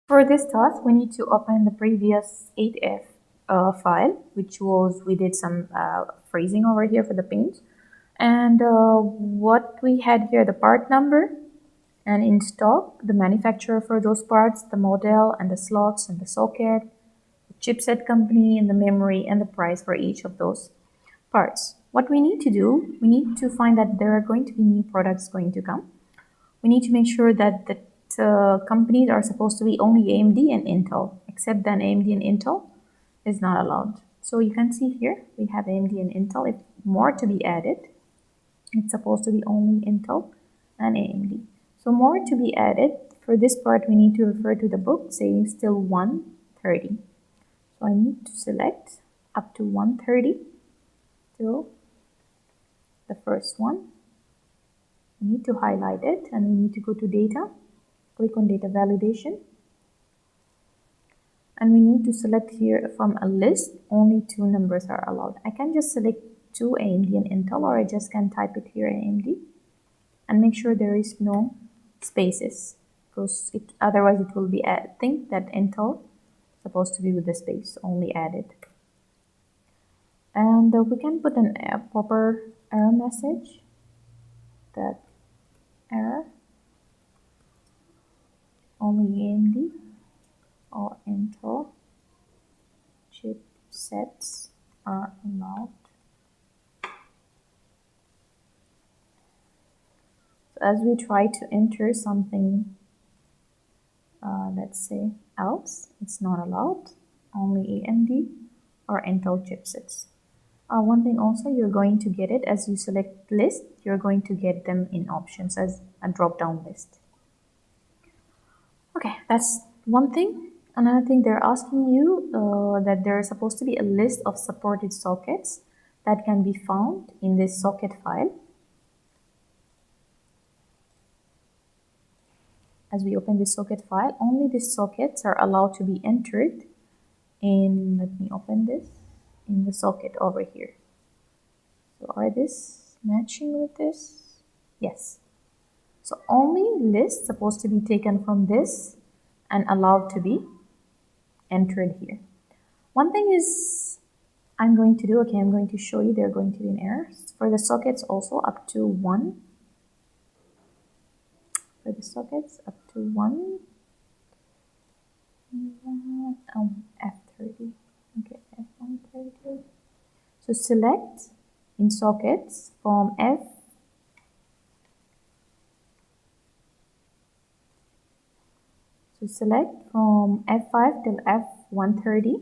For this task, we need to open the previous 8F file, which was, we did some phrasing over here for the pins. And what we had here, the part number, and in stock, the manufacturer for those parts, the model, and the slots, and the socket, the chipset company, and the memory, and the price for each of those parts. What we need to do, we need to find that there are going to be new products going to come. We need to make sure that the companies are supposed to be only AMD and Intel, except then AMD and Intel is not allowed. So you can see here, we have AMD and Intel. If more to be added, it's supposed to be only Intel and AMD. So more to be added, for this part we need to refer to the book saying still 130. So I need to select up to 130 till the first one. We need to highlight it and we need to go to data, click on data validation, and we need to select here from a list only 2 numbers are allowed. I can just select 2 AMD and Intel, or I just can type it here AMD and make sure there is no spaces, because otherwise it will be think that Intel is supposed to be with the space only added. And we can put a proper error message, that error only AMD or Intel chipsets are allowed. So as we try to enter something, let's say else, it's not allowed, only AMD or Intel chipsets. One thing also, you're going to get it as you select list, you're going to get them in options as a drop-down list. Okay, that's one thing. Another thing, they're asking you that there is supposed to be a list of supported sockets that can be found in this socket file. As we open this socket file, only these sockets are allowed to be entered in, let me open this, in the socket over here. So are this matching with this? Yes. So only lists supposed to be taken from this and allowed to be entered here. One thing is I'm going to do, okay, I'm going to show you, they're going to be an error. For the sockets also up to 1. For the sockets up to 1. F30. Okay, F130. So select in sockets from F. So select from F5 till F130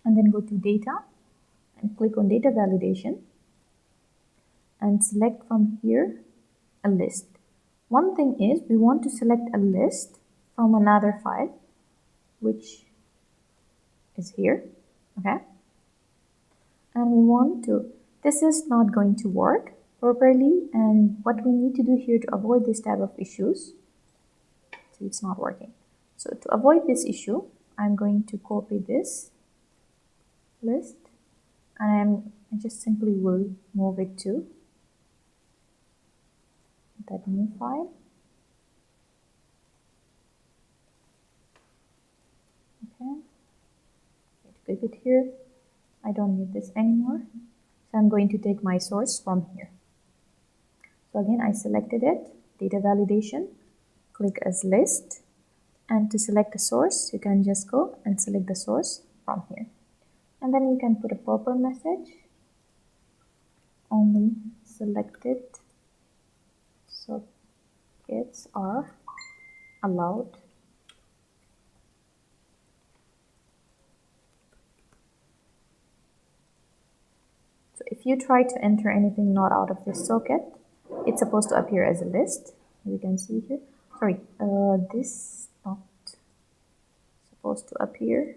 and then go to data and click on data validation and select from here a list. One thing is we want to select a list from another file, which is here, okay? And we want to, this is not going to work properly, and what we need to do here to avoid this type of issues, see, it's not working. So to avoid this issue, I'm going to copy this list and I just simply will move it to that new file. Okay, keep it here. I don't need this anymore. So I'm going to take my source from here. So again, I selected it, data validation, click as list, and to select a source, you can just go and select the source from here. And then you can put a proper message, only selected sockets are allowed. So if you try to enter anything not out of this socket, it's supposed to appear as a list. You can see here. Sorry, this not supposed to appear.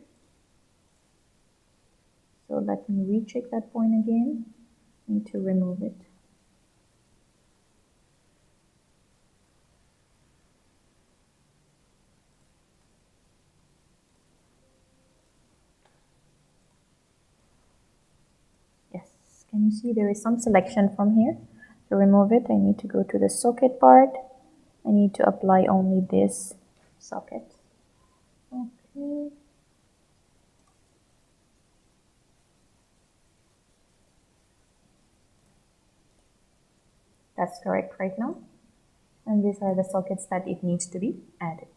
So let me recheck that point again. I need to remove it. Yes, can you see there is some selection from here? To remove it, I need to go to the socket part. I need to apply only this socket. That's correct right now. And these are the sockets that it needs to be added.